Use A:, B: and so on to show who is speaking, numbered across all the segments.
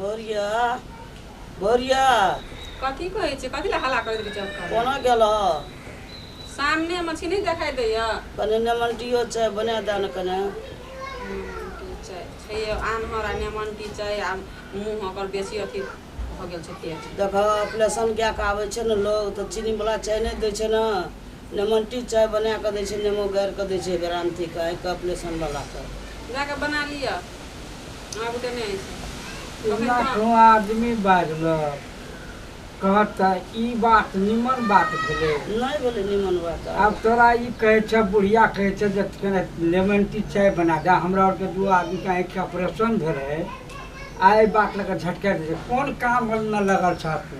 A: बोरिया बोरिया
B: कथी कहै छै कथी ला हल्ला करैत रहै छै
A: कोना गेल
B: सामने मछली नहीं दिखाई दैया
A: कने नेमंटियो चाय बना दे न कने
B: छै आन्हर आ नेमंटी चाय आ मुँह ओकर बेसी अथी भ गेल छै पेट
A: देख ऑपरेशन कए के आबै छै न लोग तऽ चीनी वाला चाय नहीं दै छै न नेमंटी चाय बना के दै छै नेमो गारि के दै छै ग्रांथी के आँखि के ऑपरेशन वाला के
B: जाके बना लिया आब त नहीं
C: इतना आदमी बाजलक कहता ई बात निमन बात भेलै
A: नहीं भेलै निमन बात
C: अब तोरा ई कहै छै बुढ़िया कहै छै जे कने लेमन टी चाय बना दे हमरा आरके दू आदमी के आँखि के ऑपरेशन भेलै आइ बात लगे झटका दे कोन काम न लगल छ तू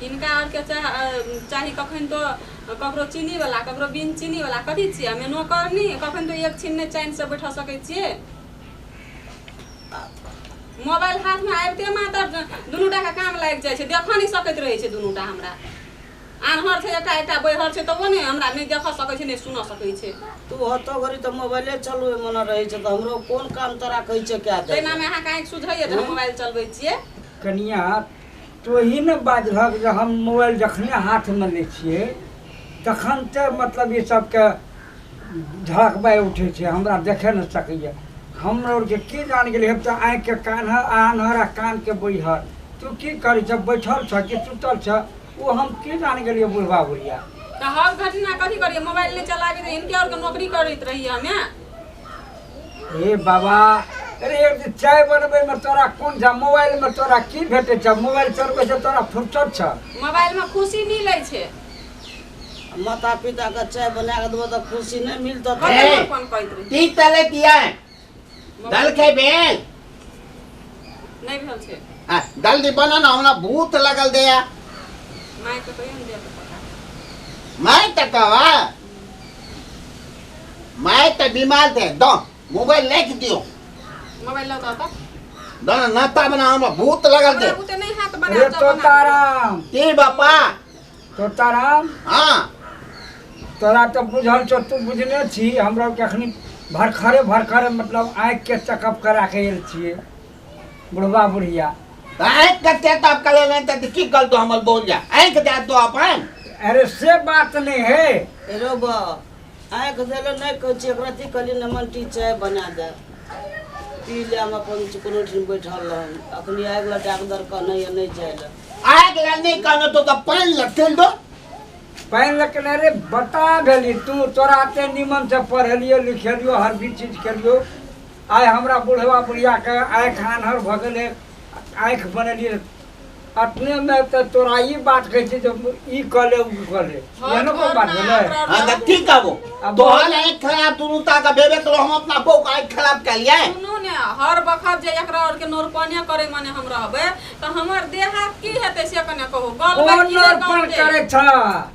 B: इनका और के चाही कखन तो ककरो चीनी वाला ककरो बिन चीनी वाला कथी छियै हमे नौकरनी कखन तो एक छिन चैन से बैठ सकै छियै मोबाइल हाथ में आबिते मात्र दुनूटा का काम लाग जाय छै देख नहीं सकैत रहै छै दुनूटा हमरा आन्हर छै एकटा बैहर छै त ओ ने हमरा नहीं देख सकै छै नहीं सुन सकै छै
A: तू हतो घरी त मोबाइले चलबे मन रहै छै त हमरो कोन काम तोरा कहै छै क्या दे
B: तेना में अहाँ काहे सुझैये त मोबाइल चलबै छियै
C: कनिया तो ही न बाजलक जे हम मोबाइल जखने हाथ में लै छियै तखन ते मतलब ये सबके झड़कबाइ उठै छै हमरा देखे न सकैए हम लोग के जान गेली हम तो आँखि के कान आन्हर आ कान के बैहर तू की करी छ बैठल छ कि सुतल छ वो हम की जान गेलिए बुढ़वा बुढ़िया
B: त हर घटना कथी करिए मोबाइल नहीं चलाबे त इनके और के नौकरी करैत रहिए हमे
C: हे बाबा अरे एक चाय बनबे में तोरा कोन जा मोबाइल में तोरा की भेटे छ मोबाइल चलबे से तोरा फुर्सत छ
B: मोबाइल में खुशी मिलै छै
A: माता पिता के चाय बना के देबो त खुशी नहीं मिलतो
B: कौन कहैत रही
D: ती तले दिया दल के बेल
B: नहीं भेल छै
D: आ दल दी बना ना हमरा भूत लगल देया
B: माय के तो दे पता
D: मैं तकवा मैं त बीमार थे दो मोबाइल लेके दियो
B: मोबाइल लो तो
D: दो नाता बना हमरा भूत लगल दे
B: उते नहीं हाथ
C: अरे
B: बना
C: तोताराम
D: ती बापा
C: तोताराम
D: हां
C: तोरा तो बुझल छ तू बुझने छी हमरा के अखनी भरखरे मतलब आँख के चेकअप करा के आयल छियै बुढ़वा बुढ़िया
D: आँख के चेकअप करे नहीं त की कर दो हमर बोल जा आँख दे दो अपन
C: अरे से बात नहीं है
A: रो बा आँख देले नहीं कहै छै एकरा ती कहली नेमंटी चाय बना दे पी ले हम अपन कोनो दिन बैठल रहम अखनी आइ गेला डॉक्टर का नहीं जाइले
D: आँख ले नहीं कहनो तो पानी लटल दो
C: पाइन लकने रे बता गली तू तोरा ते निमन से पढ़लियो लिखलियो हर भी चीज करियो आइ हमरा बुढ़वा बुढ़िया के आँख आन्हर भ गेले आँख बनलिए अपने में तो तोरा ई बात कहै छै जे ई कले उ कले एहनो को बात भेलै
D: हां त ठीक है वो तो हाल आँख खराब दुनू ता का बेबे तो हम अपना बौ का आँख खराब कर लिया
B: सुनू ने हर वक्त जे एकरा और के नौरपनिया करे माने हम रहबे त हमर देह हाथ की हेतै से कने कहू गल
C: कौन नौरपन करे छ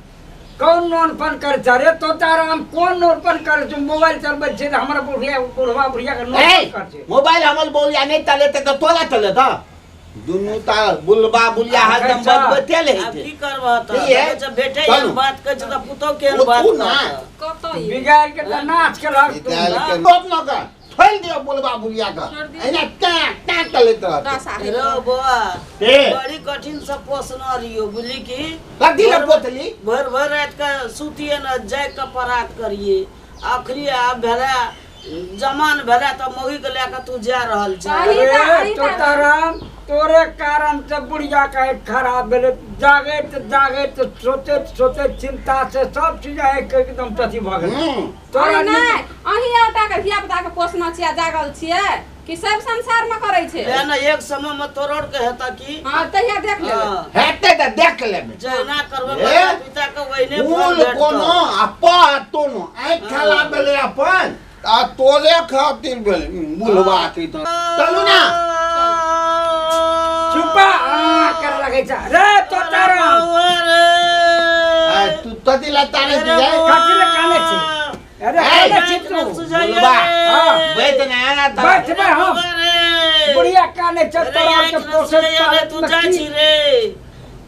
C: कौन नौरपन करे छ रे तोताराम कौन नौरपन करे छ मोबाइल चलबै छै हमरा बुढ़वा बुढ़िया के नौरपन करे छै
D: मोबाइल हमल बोल या नहीं तले त तोला तले था दुनू ता बुलबा बुलिया हरदम बतबते ले
A: अब की करबा त जब बेटे एक बात कहै छ त पुतो के बात
B: कतो
C: बिगाड़ के त नाच के लग
D: टोप न का खोल दियो बुलबा बुलिया का एना टा तले तो
A: रो बुआ
D: ए
A: बड़ी कठिन से पोसना रियो बुझली की
D: लगी न पोतली
A: भर रात का सुतिए न जाय के परात करिए आखरी आ भेला जमान भेला त मोही के लेके तू जा रहल छ
C: अरे तोताराम तोरे कारण से बुढ़िया का एक खराब भेले जागैत सोचे चिंता से सब चीज एकदम तथी भ गेल
B: तोरा नहीं अही ओटा के धिया पुता के पोसना छिया जागल छियै कि सब संसार में करे छै
A: ना एक समय में तोरोड़ के हेता की
B: हां तहिया देख लेबे
D: हेते त देख लेबे
A: जय ना करबे माता पिता के वहीने
D: फूल कोनो अपा तोनो आँख खराब भेले अपन आ तोरे खातिर भेल बुलबा के तो चलू ना
C: चुपा कर लगे छ रे तोताराम
D: आ तू तती लता नहीं दिए
C: कटिल काने छी अरे काने छी तू
D: बुलबा हां बैठ ना ना
C: बैठ बे हम बुढ़िया काने छ तोरा के पोसे पाले
A: तू जा छी रे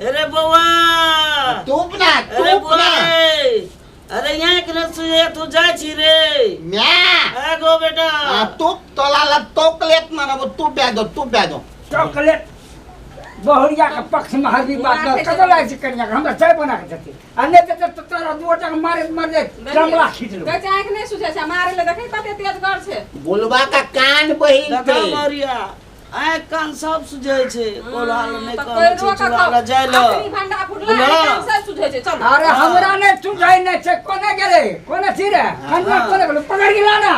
A: अरे बउआ
D: तू ना
A: अरे यहाँ के सुझे तू जाय छी रे
D: म्या
A: गो बेटा
D: तू तोला चॉकलेट मानब तू ब्याजो
C: चॉकलेट बहुरिया के पक्ष में हर बात कतो लाग से कन्या हमरा चाय बना के देती अन्य ते तोरा दुटा के मारे मर जाए जमला खींच लो
B: कहै छै आंख नै सुझै छै मारे ले देखै कते तेज गर छै
D: बुलवा का कान बहिन
A: दादा
D: थे
A: मरिया आय कान सब सुझै छै कोलाल नै
B: त
A: कर
B: कोइ
A: छी
B: रोका
A: चुला जाय ल
B: अपनी भंडा फुटला कान से सुझै छै चल
C: अरे हमरा ने सुझाई ने छै कोने गेले कोने छी रे कन्या कोने गेले पकड़ के लाना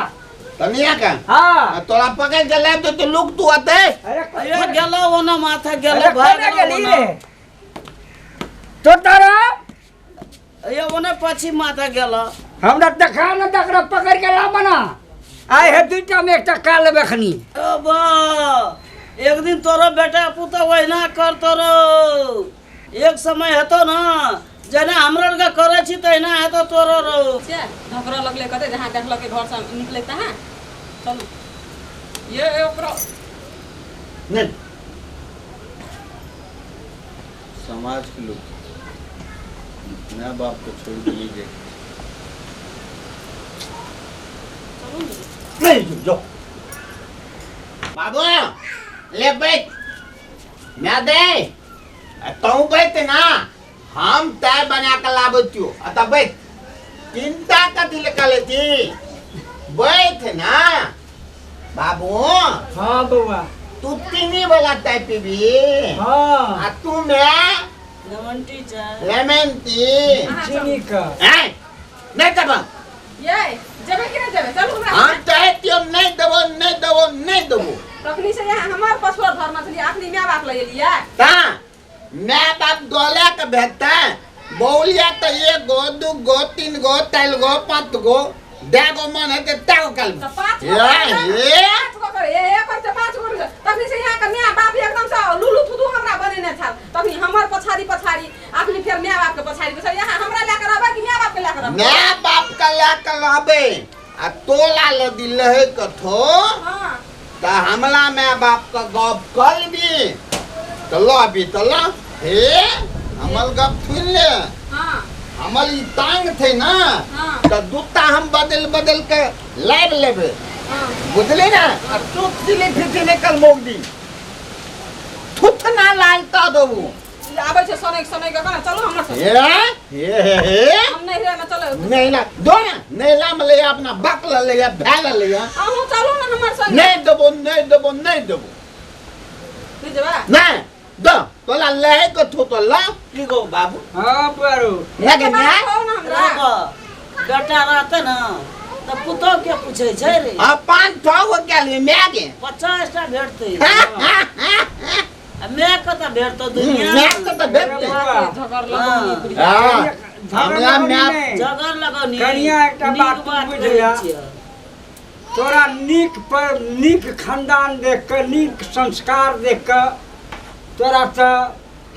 D: तनिया का
C: हां
D: तोरा पकड़ के लेब तो लुक तू आते
A: अरे गेलो ओना माथा गेलो
C: अरे
A: भाई
C: कोने गेली रे तो तारा
A: ये ओने पछि माथा गेलो
C: हमरा देखा न दकरा पकड़ के ला बना आय हे दुटा में एकटा काल बखनी
A: अब एक दिन तोरो बेटा पुता वहिना कर तोरो एक समय हेतो ना जना हमरा लगा करे छी तहिना हेतो तोरो रो
B: छे ढकरा लगले कते जहां देखल के घर से निकले तहां चल ये ओकरा
D: नहीं समाज के लोग माँ बाप को छोड़ दिए गए नहीं जो बाबू ले बैठ मैं दे तू बैठ ना हम तय बना के लाबतियो अतः बैठ चिंता कथी लेकर लेती बैठ ना बाबू
C: हां बउआ
D: तू तीनी वाला तय पीबी
C: हां
D: आ तू मैं
A: लेमन टी चाय
D: लेमन टी
C: चीनी का
D: नहीं तब
B: ये जबे कि नहीं जबे चल हमरा
D: हम चाहती नहीं देबो
B: तखनी से यहाँ हमार पासपोर्ट भर मछली आखनी मैं बाप ले लिया
D: ता मैं बाप दोले के भेटता बौलिया तो एक गो दू गो तीन गो चार गो पांच गो डेगो मन है ते तागो कल
B: तो पांच गो करे ये पर से पांच गो तखनी से यहाँ का मैं बाप एकदम से लुलु थुदु हमरा बने न था तखनी हमर पछाड़ी आखनी फिर मैं बाप के पछाड़ी यहाँ हमरा लेकर आबे कि मैं बाप के लेकर आबे
D: मैं बाप का लेकर आबे आ तोला ल दिल है कथो
B: हां
D: ता हमला मैं बाप का गप कर भी तो लो अभी तो लो हे हमल गप सुन ले
B: हां
D: हमल ई टांग थे ना
B: हां
D: तो दूता हम बदल के लाइव लेबे
B: हां
D: बुझले ना और तू दिले फिर निकल मोग दी थुथना लालता दबू
B: आबे छे सोने के कहना चलो हमरा से
D: हे
B: हम नहीं रे ना चलो
D: नहीं ला दो ना नहीं ला मले अपना बाप ला ले भैल ले
B: आहू चलो ना हमर संग
D: नहीं देबो
B: बुझबा
D: नहीं दो तोला ले को थो तो ला की गो बाबू
C: हां बरो
D: लगे ना
B: हमरा
A: बेटा रहते ना तो पुतो के पूछे छै रे
D: आ पांच ठो हो क्या ले मैं के
A: 50 टा भेटते मैं कत भेटतो दुनिया
D: मैं तो भेटते
B: झगड़ लगनी बुढ़ी
D: हमरा मैं
A: जगर लगनी
C: कनिया एकटा बात बुझिया तोरा नीक खानदान देख के नीक संस्कार देख के तोरा से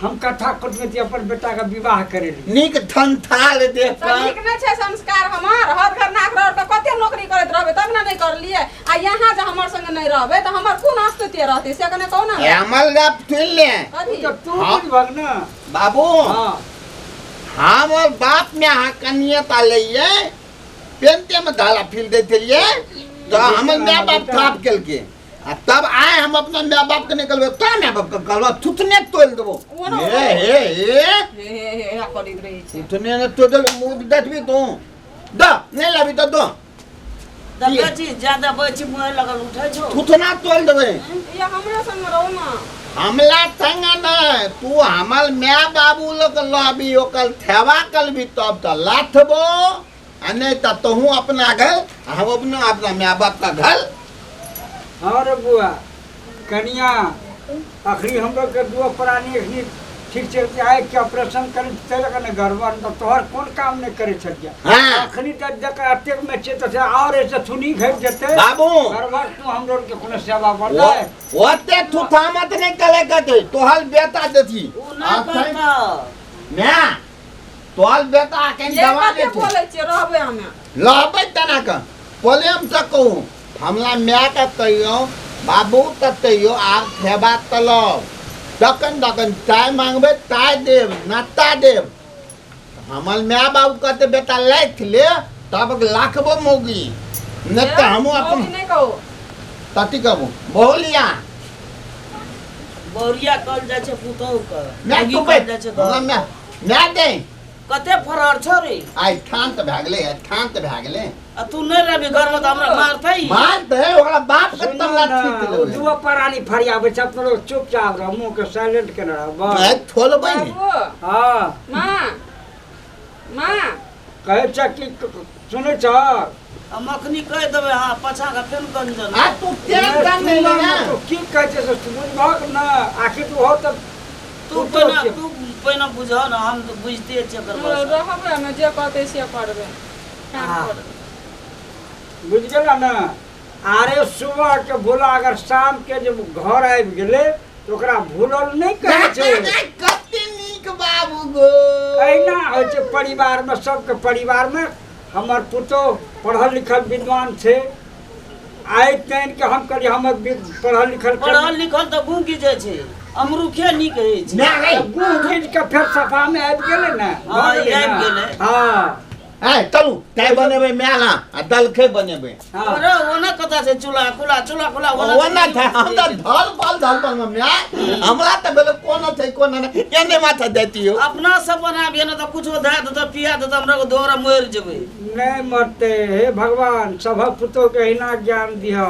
C: हम कथा कुटुम्बी अपन बेटा का विवाह करेली
D: निक थनथाल देख
B: ठीक नहीं छे संस्कार हमार हर घर नाक रह के कते नौकरी करत रहबे तब ना नहीं कर लिए आ यहाँ जे हमर संग नहीं रहबे त हमर कोन अस्तित्व रहते से कने कहू ना
D: हमल गप सुन ले
B: कथी
C: तो तू बुझ भगना
D: बाबू
C: हां
D: हम और बाप में हाँ कनियत आले ये पेंटे में डाला फिर देते लिए तो हम मैं बाप खराब कल के तब आए हम अपना माँ बाप के निकलबे तो माँ बाप का गलवा थुथने तोल देबो
B: हे करी रही छे
D: थुथने ने तोल मुंह दतबी तू द नहीं लाबी तो दो
A: दादा जी ज्यादा बची मुंह लगल उठै छो
D: थुथना तोल देबे
B: ये हमरा संग रहो ना
D: हमला संग न तू हमल माँ बाबू लोग लाबी ओकल थेवा कल भी तब तो लाथबो अने तो हूँ अपना घर हम अपना माँ बाप का घर
C: और बुआ कनिया आखिरी हम लोग के दो प्राणी अखनी ठीक से आए के ऑपरेशन करे चले कने गड़बड़ तो तोहर कौन काम नहीं करे छलिया
D: हाँ।
C: अखनी तक जक अटेक में छे तो और ऐसे थुनी घट जते
D: बाबू
C: गड़बड़ तू हम लोग के कोनो सेवा बढ़ला है
D: ओते थुथा मत नहीं करे कते तोहल बेटा देती
A: उ ना करता
D: मैं तोहल बेटा के
B: ये
D: दवा
B: कते
D: देती
B: बोले छे रहबे हमें
D: लहबे तना का बोले हम तक कहूं हमला मैं का कहियो बाबू कहियो आग खेबा तलो दकन चाय मांगबे चाय देव नाश्ता देव हमर माय बाबू कहते बेटा लाख ले तब लाखबो मौगी न त हम अपन
B: नहीं कहो
D: तती कहबो बोलिया
A: बौरिया कल जाय छै पुतहु के
D: मैं
A: मौगी
D: तो
A: कहल जाय छै घर।
D: मैं दे
A: कते फरार छ रे
D: आई ठान त भाग गेले
A: आ तू नहीं रहबी घर में तो हमरा मारतै
D: मार दे ओकरा बाप के
C: सुनो
D: तमला
C: ना,
D: छीट
C: वो
D: ले
C: दुआ परानी फरियाबे छै अपनो चुपचाप रह मुंह के साइलेंट के रह बस
D: मैं खोलबै ने
B: बाबू
C: हां
B: माँ
C: कहै छ कि सुनै छ
A: हम अखनी कह देबै हाँ पछा का फेन गंजन
D: आ तू तेल काम नहीं लेना
C: तो की कहै छै से बुझबक ना आखिर तू हो त
A: तू पहिने बुझ न हम तो बुझते छियै कर बस
B: रहबै में जे कहते से करबै काम
C: हाँ।
B: करबै
C: बुझ गेला ना आरे सुबह के भूला अगर शाम के जब घर आबि गेले तो ओकरा भूलल नहीं कहै छै
D: कते नीक बाबू गो
C: अहिना होइ छै परिवार में सबके परिवार में हमर पुतो पढ़ल लिखल विद्वान छै आइ तैन के हम कहली हमर पढ़ल लिखल
A: तो गूंगी जाय छै अमरुखे नीक रहै छै
D: मैं गई
C: गुंज के फेर सफा में आबि गेलै ना
A: हाँ,
C: भऽ गेलै
A: आबि
C: ना।
A: गेलै।
C: हाँ
D: ए चलू तै बनेबै मेला आ दलखे बनेबै
C: हाँ
A: अरे ओना कता छै चूल्हा खुला
D: ओना था हम त धल पल में मैं हमरा त बेले कोन छै कोन नै एने माथा देती हो
A: अपना सब बनाबिए न तो कुछो धा दे तो पिया दे तो हमरा को दोरा मर जेबै
C: नहीं मरते हे भगवान सब पुतो के हिना ज्ञान दिह